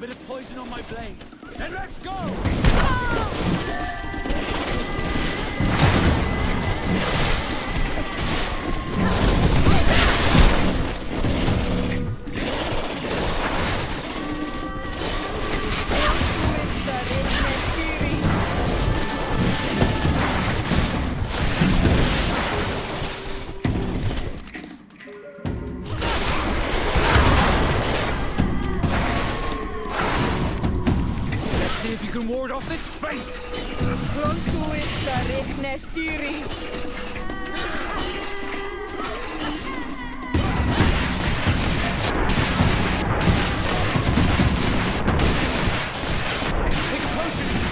bit of poison on my blade. Then let's go! See if you can ward off this fate! Close to Stiri. Take closer!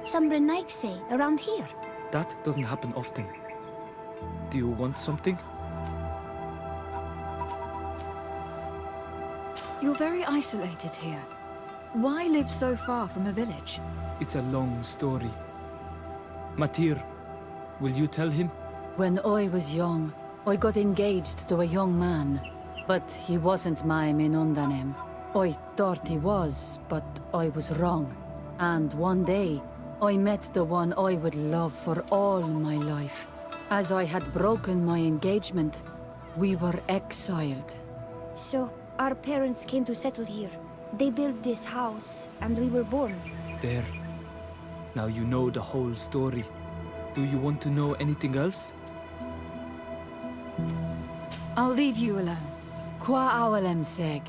Some Renaigse around here. That doesn't happen often. Do you want something? You're very isolated here. Why live so far from a village? It's a long story. Matir, will you tell him? When I was young, I got engaged to a young man. But he wasn't my Minundanem. I thought he was, but I was wrong. And one day, I met the one I would love for all my life. As I had broken my engagement, we were exiled. So, our parents came to settle here. They built this house, and we were born. There. Now you know the whole story. Do you want to know anything else? I'll leave you alone. Qua awalem seg.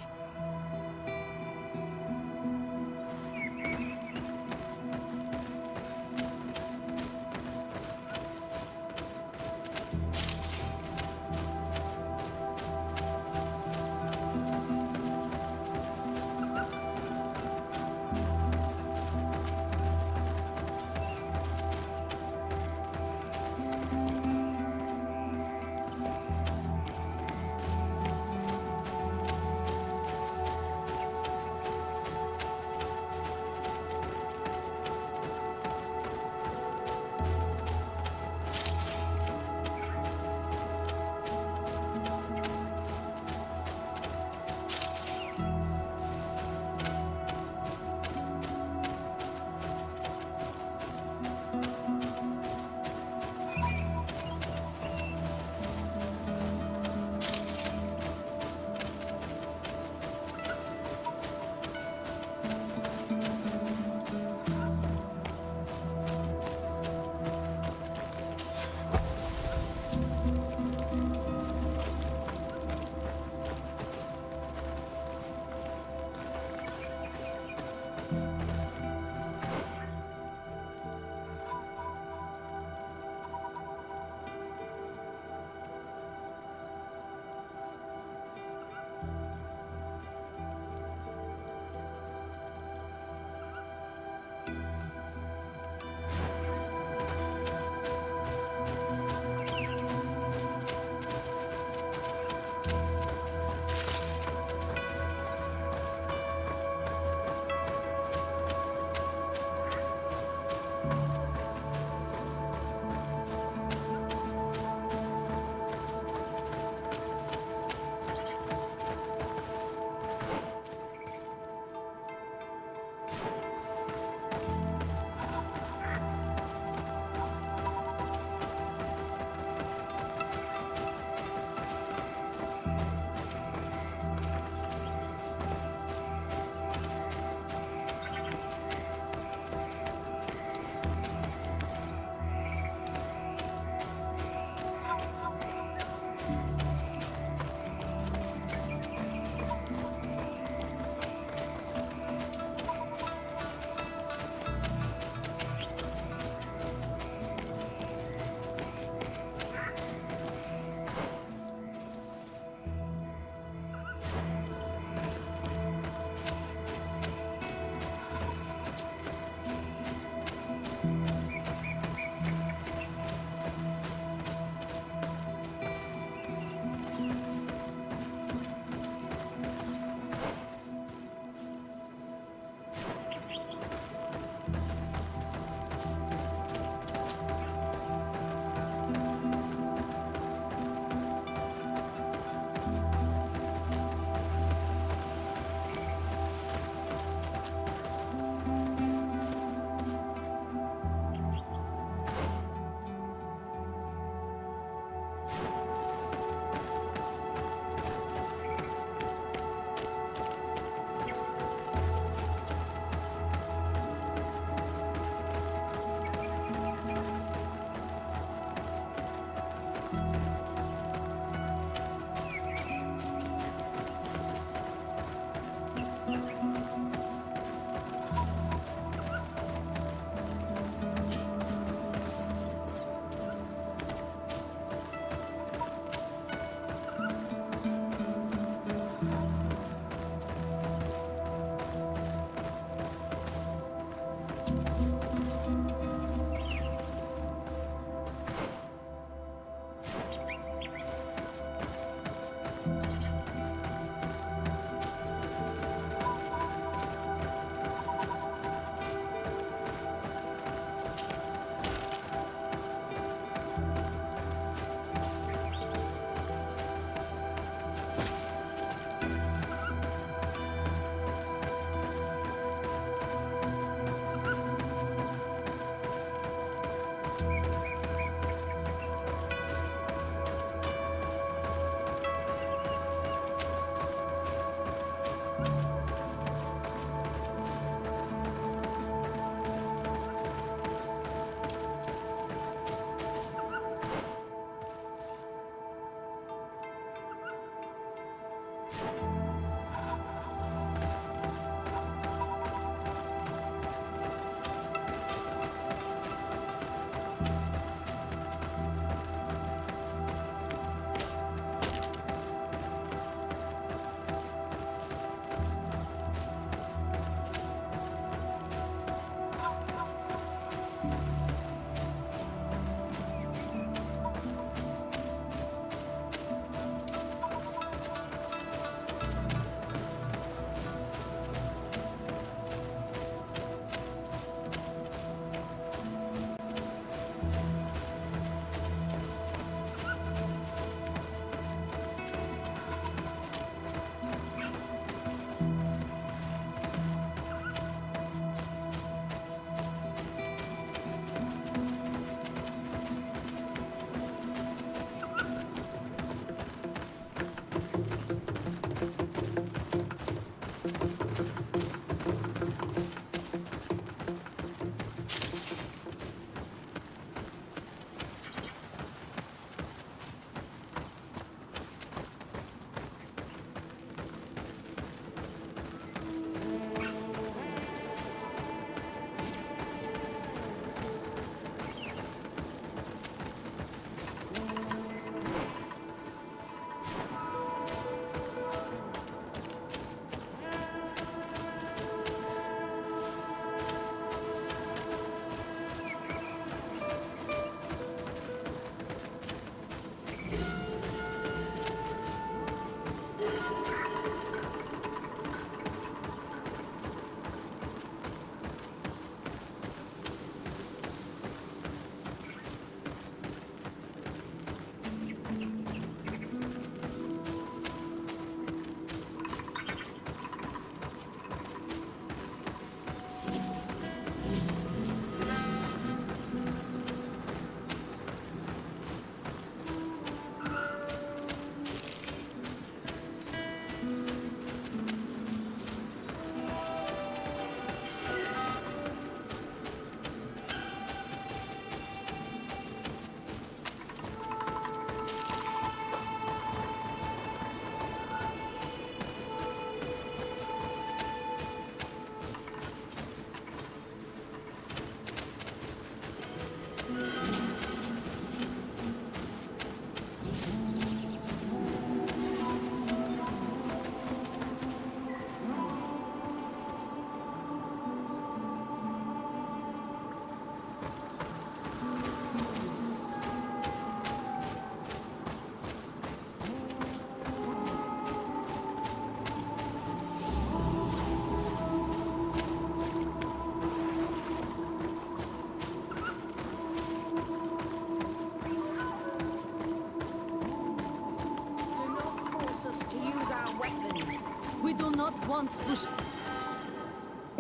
force us to use our weapons. We do not want to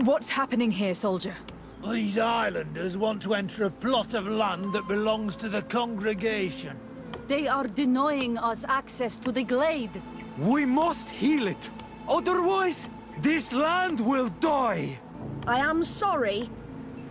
What's happening here, soldier? These islanders want to enter a plot of land that belongs to the congregation. They are denying us access to the glade. We must heal it. Otherwise, this land will die. I am sorry,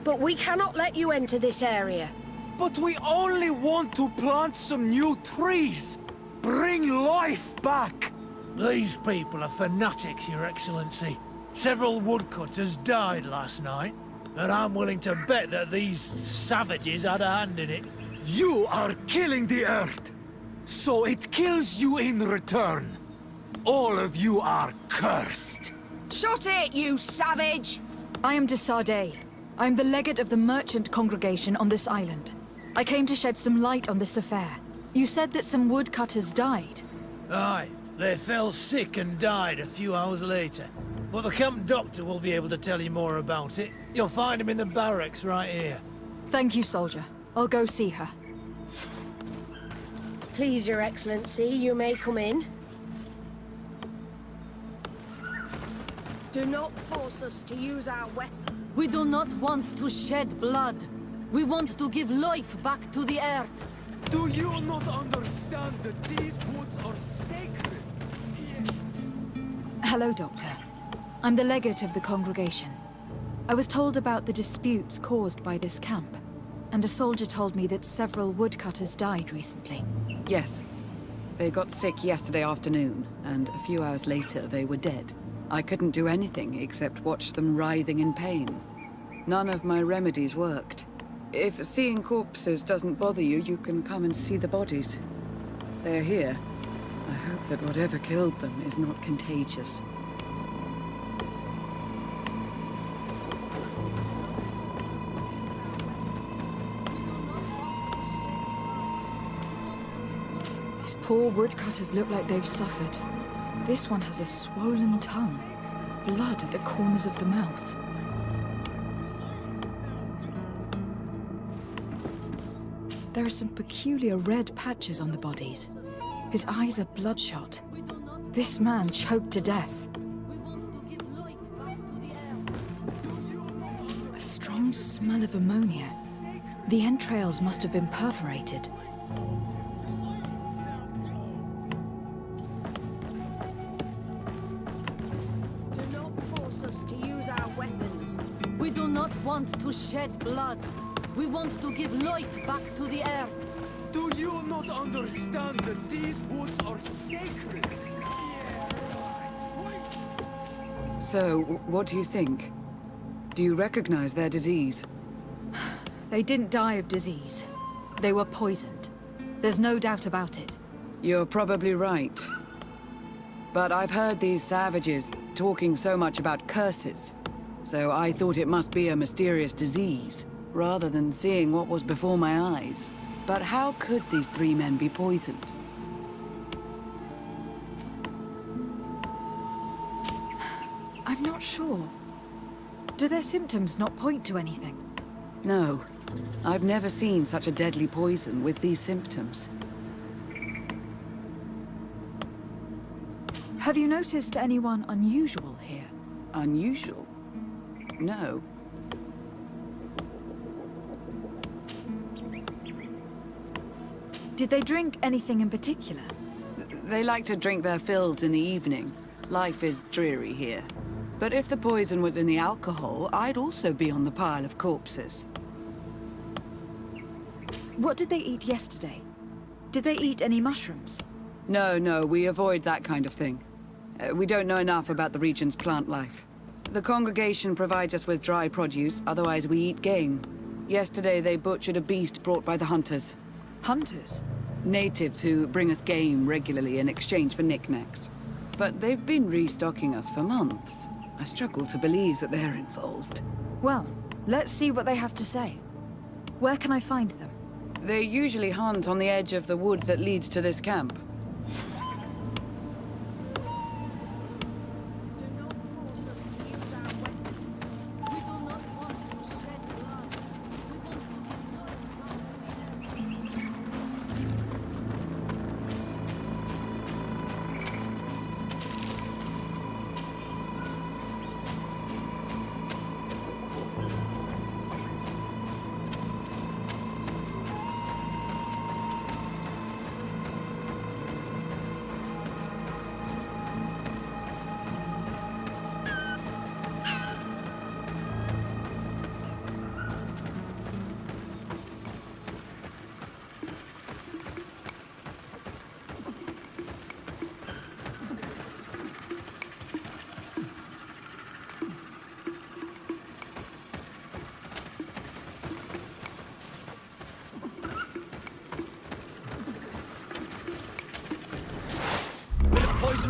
but we cannot let you enter this area. But we only want to plant some new trees. Bring life back. These people are fanatics, Your Excellency. Several woodcutters died last night, and I'm willing to bet that these savages had a hand in it. You are killing the earth, so it kills you in return. All of you are cursed. Shut it, you savage! I am de Sardet. I am the legate of the merchant congregation on this island. I came to shed some light on this affair. You said that some woodcutters died. Aye, they fell sick and died a few hours later. But the camp doctor will be able to tell you more about it. You'll find him in the barracks right here. Thank you, soldier. I'll go see her. Please, Your Excellency, you may come in. Do not force us to use our weapons. We do not want to shed blood. We want to give life back to the earth. Do you not understand that these woods are sacred? Hello, Doctor. I'm the legate of the congregation. I was told about the disputes caused by this camp, and a soldier told me that several woodcutters died recently. Yes. They got sick yesterday afternoon, and a few hours later they were dead. I couldn't do anything except watch them writhing in pain. None of my remedies worked. If seeing corpses doesn't bother you, you can come and see the bodies. They're here. I hope that whatever killed them is not contagious. These poor woodcutters look like they've suffered. This one has a swollen tongue, blood at the corners of the mouth. There are some peculiar red patches on the bodies. His eyes are bloodshot. This man choked to death. A strong smell of ammonia. The entrails must have been perforated. Do not force us to use our weapons. We do not want to shed blood. We want to give life back to the earth. Do you not understand that these woods are sacred? So, what do you think? Do you recognize their disease? They didn't die of disease. They were poisoned. There's no doubt about it. You're probably right. But I've heard these savages talking so much about curses, so I thought it must be a mysterious disease, rather than seeing what was before my eyes. But how could these three men be poisoned? I'm not sure. Do their symptoms not point to anything? No. I've never seen such a deadly poison with these symptoms. Have you noticed anyone unusual here? Unusual? No. Did they drink anything in particular? They like to drink their fills in the evening. Life is dreary here. But if the poison was in the alcohol, I'd also be on the pile of corpses. What did they eat yesterday? Did they eat any mushrooms? No, we avoid that kind of thing. We don't know enough about the region's plant life. The congregation provides us with dry produce, otherwise we eat game. Yesterday they butchered a beast brought by the hunters. Hunters? Natives who bring us game regularly in exchange for knickknacks. But they've been restocking us for months. I struggle to believe that they're involved. Well, let's see what they have to say. Where can I find them? They usually hunt on the edge of the wood that leads to this camp. Do not force us to use our weapons. We do not want to shed blood. We want to give life back to the earth.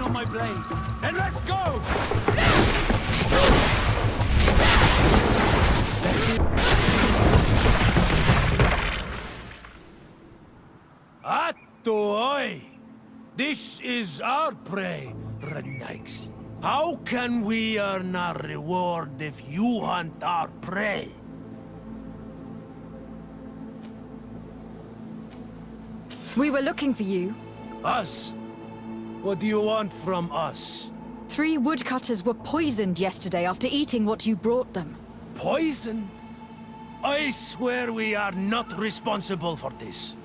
poison on my blade. And let's go! Let's see. Atoi! This is our prey, Renix. How can we earn our reward if you hunt our prey? We were looking for you. Us? What do you want from us? 3 woodcutters were poisoned yesterday after eating what you brought them. Poison? I swear we are not responsible for this.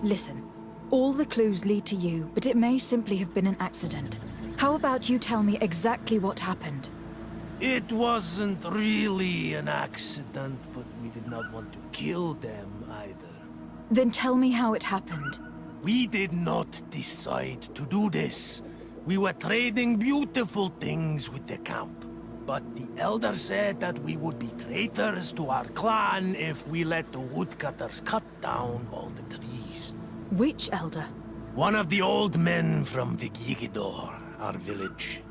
Listen, all the clues lead to you, but it may simply have been an accident. How about you tell me exactly what happened? It wasn't really an accident, but we did not want to kill them either. Then tell me how it happened. We did not decide to do this. We were trading beautiful things with the camp. But the Elder said that we would be traitors to our clan if we let the woodcutters cut down all the trees. Which elder? One of the old men from Vigigidor, our village.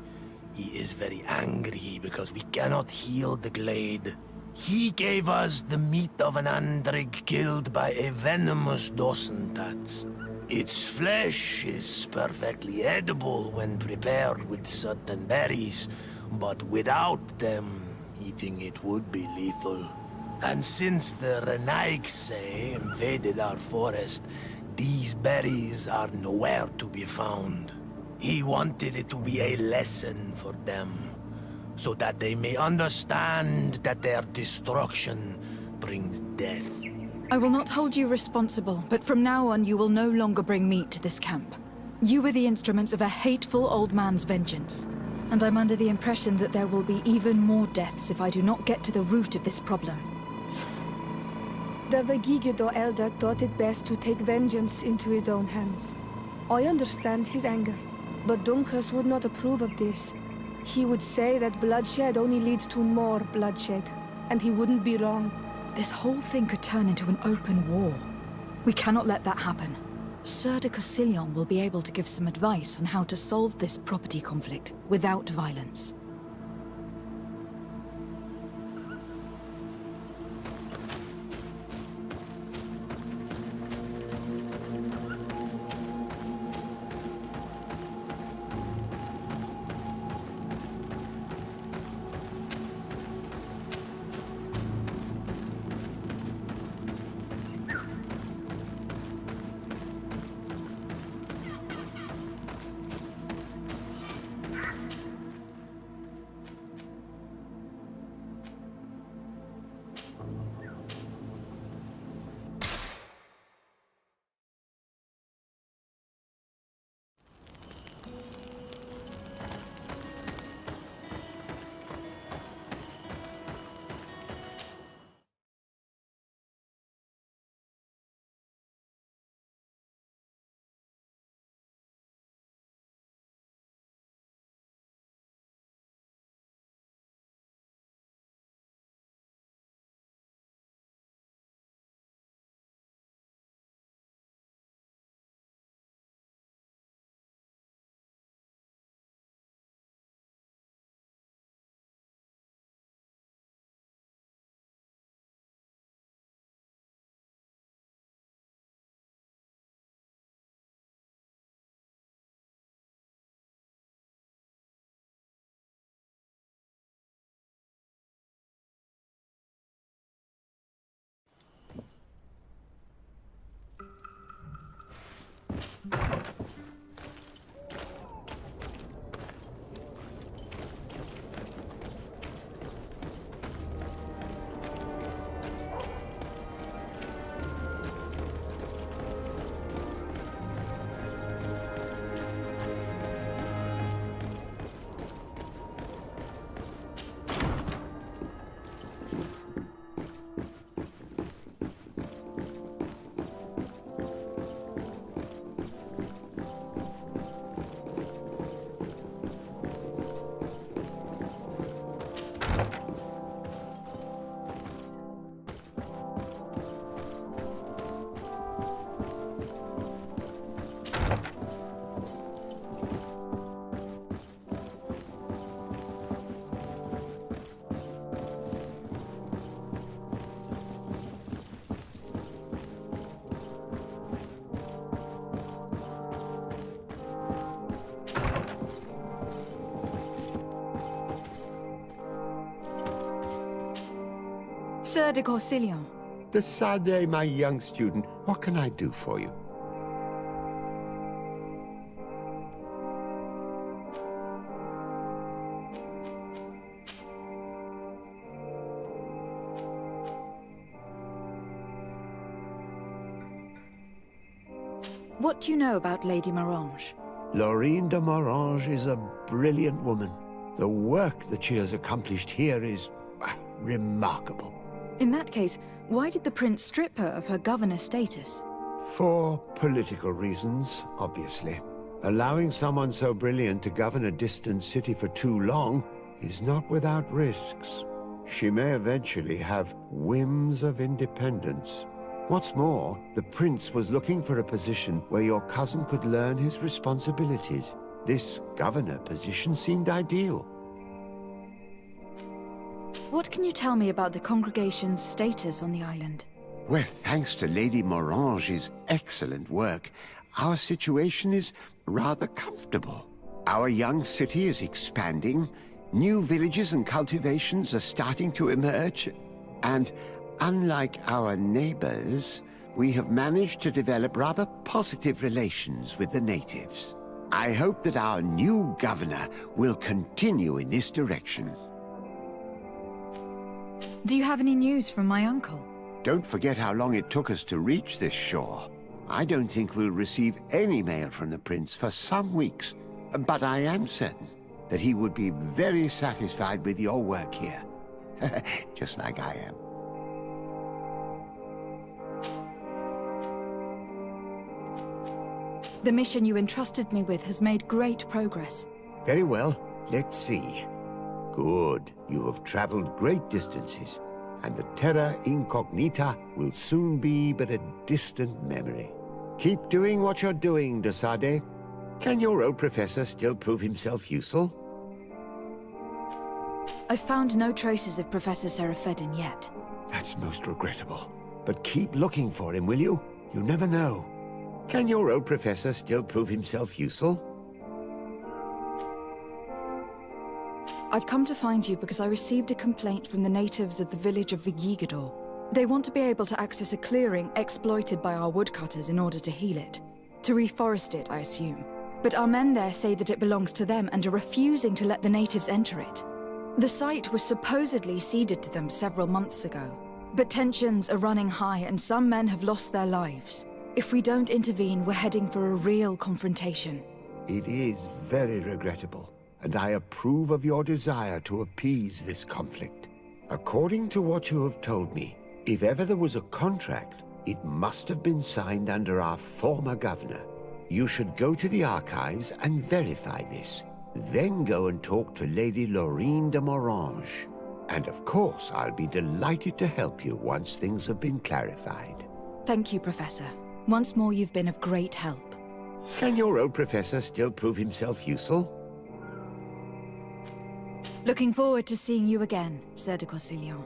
He is very angry because we cannot heal the glade. He gave us the meat of an andrig killed by a venomous dosentats. Its flesh is perfectly edible when prepared with certain berries, but without them, eating it would be lethal. And since the Renaixe invaded our forest, these berries are nowhere to be found. He wanted it to be a lesson for them, so that they may understand that their destruction brings death. I will not hold you responsible, but from now on you will no longer bring meat to this camp. You were the instruments of a hateful old man's vengeance, and I'm under the impression that there will be even more deaths if I do not get to the root of this problem. The Vegigido elder thought it best to take vengeance into his own hands. I understand his anger, but Dunkus would not approve of this. He would say that bloodshed only leads to more bloodshed, and he wouldn't be wrong. This whole thing could turn into an open war. We cannot let that happen. Sir de Cosillon will be able to give some advice on how to solve this property conflict without violence. Sir de Corsilion. De Sade, my young student, what can I do for you? What do you know about Lady Morange? Laurine de Morange is a brilliant woman. The work that she has accomplished here is remarkable. In that case, why did the prince strip her of her governor status? For political reasons, obviously. Allowing someone so brilliant to govern a distant city for too long is not without risks. She may eventually have whims of independence. What's more, the prince was looking for a position where your cousin could learn his responsibilities. This governor position seemed ideal. What can you tell me about the congregation's status on the island? Well, thanks to Lady Morange's excellent work, our situation is rather comfortable. Our young city is expanding, new villages and cultivations are starting to emerge, and unlike our neighbors, we have managed to develop rather positive relations with the natives. I hope that our new governor will continue in this direction. Do you have any news from my uncle? Don't forget how long it took us to reach this shore. I don't think we'll receive any mail from the prince for some weeks, but I am certain that he would be very satisfied with your work here. Just like I am. The mission you entrusted me with has made great progress. Very well. Let's see. Good. You have traveled great distances, and the terra incognita will soon be but a distant memory. Keep doing what you're doing, de Sade. Can your old professor still prove himself useful? I've found no traces of Professor Seraphedin yet. That's most regrettable. But keep looking for him, will you? You never know. Can your old professor still prove himself useful? I've come to find you because I received a complaint from the natives of the village of Vigigador. They want to be able to access a clearing exploited by our woodcutters in order to heal it. To reforest it, I assume. But our men there say that it belongs to them and are refusing to let the natives enter it. The site was supposedly ceded to them several months ago. But tensions are running high and some men have lost their lives. If we don't intervene, we're heading for a real confrontation. It is very regrettable, and I approve of your desire to appease this conflict. According to what you have told me, if ever there was a contract, it must have been signed under our former governor. You should go to the archives and verify this. Then go and talk to Lady Laurine de Morange. And of course, I'll be delighted to help you once things have been clarified. Thank you, Professor. Once more, you've been of great help. Can your old professor still prove himself useful? Looking forward to seeing you again, Sir de Corsilion.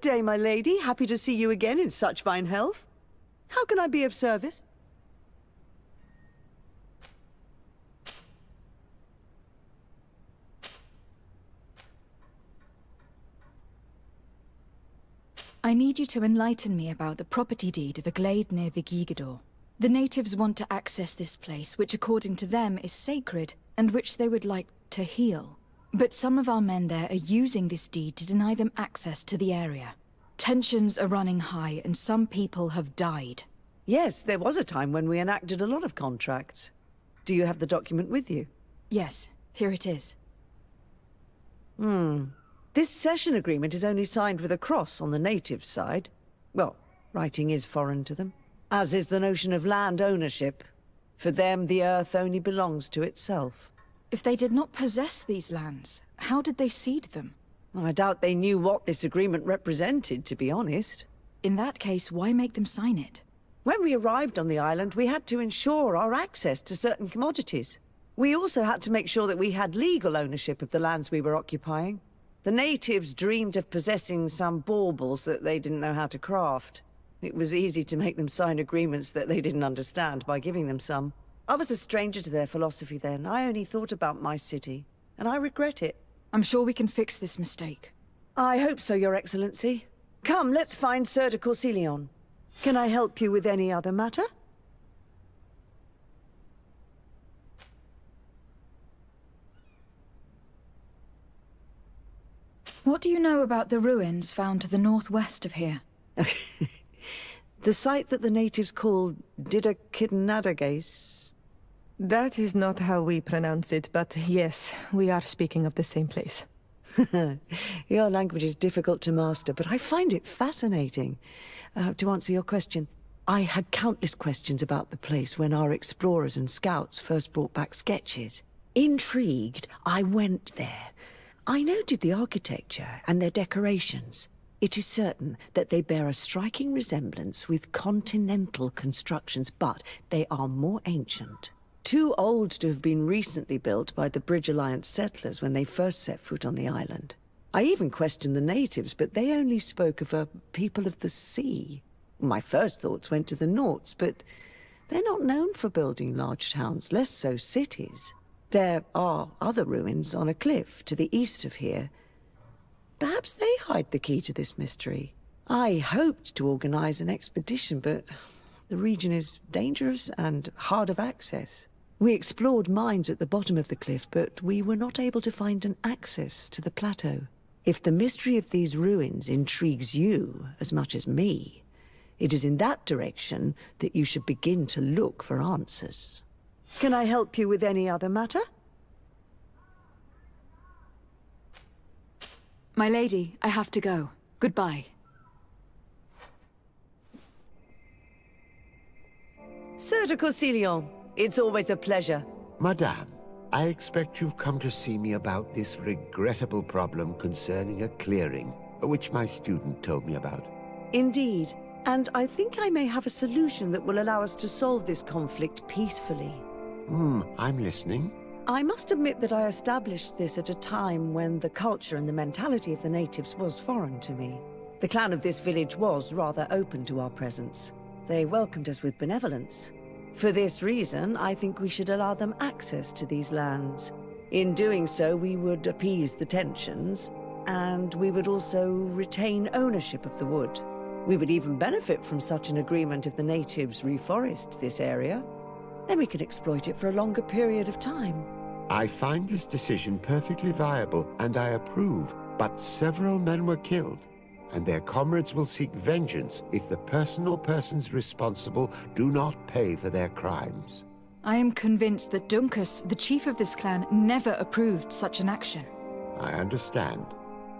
day, my lady. Happy to see you again in such fine health. How can I be of service? I need you to enlighten me about the property deed of a glade near Vigigador. The natives want to access this place, which according to them is sacred, and which they would like to heal. But some of our men there are using this deed to deny them access to the area. Tensions are running high, and some people have died. Yes, there was a time when we enacted a lot of contracts. Do you have the document with you? Yes, here it is. This cession agreement is only signed with a cross on the native side. Well, writing is foreign to them, as is the notion of land ownership. For them, the earth only belongs to itself. If they did not possess these lands, how did they cede them? I doubt they knew what this agreement represented, to be honest. In that case, why make them sign it? When we arrived on the island, we had to ensure our access to certain commodities. We also had to make sure that we had legal ownership of the lands we were occupying. The natives dreamed of possessing some baubles that they didn't know how to craft. It was easy to make them sign agreements that they didn't understand by giving them some. I was a stranger to their philosophy then. I only thought about my city, and I regret it. I'm sure we can fix this mistake. I hope so, Your Excellency. Come, let's find Sir de Corsilion. Can I help you with any other matter? What do you know about the ruins found to the northwest of here? The site that the natives call Didakidnadagase. That is not how we pronounce it, but yes, we are speaking of the same place. Your language is difficult to master, but I find it fascinating. To answer your question, I had countless questions about the place when our explorers and scouts first brought back sketches. Intrigued, I went there. I noted the architecture and their decorations. It is certain that they bear a striking resemblance with continental constructions, but they are more ancient. Too old to have been recently built by the Bridge Alliance settlers when they first set foot on the island. I even questioned the natives, but they only spoke of a people of the sea. My first thoughts went to the Nauts, but they're not known for building large towns, less so cities. There are other ruins on a cliff to the east of here. Perhaps they hide the key to this mystery. I hoped to organize an expedition, but the region is dangerous and hard of access. We explored mines at the bottom of the cliff, but we were not able to find an access to the plateau. If the mystery of these ruins intrigues you as much as me, it is in that direction that you should begin to look for answers. Can I help you with any other matter? My lady, I have to go. Goodbye. Sir de Corsilion, it's always a pleasure. Madame, I expect you've come to see me about this regrettable problem concerning a clearing, which my student told me about. Indeed, and I think I may have a solution that will allow us to solve this conflict peacefully. I'm listening. I must admit that I established this at a time when the culture and the mentality of the natives was foreign to me. The clan of this village was rather open to our presence. They welcomed us with benevolence. For this reason, I think we should allow them access to these lands. In doing so, we would appease the tensions, and we would also retain ownership of the wood. We would even benefit from such an agreement if the natives reforest this area. Then we can exploit it for a longer period of time. I find this decision perfectly viable, and I approve, but several men were killed, and their comrades will seek vengeance if the person or persons responsible do not pay for their crimes. I am convinced that Dunkus, the chief of this clan, never approved such an action. I understand,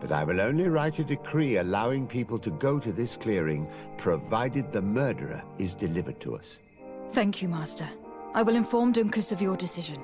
but I will only write a decree allowing people to go to this clearing, provided the murderer is delivered to us. Thank you, Master. I will inform Dunkus of your decision.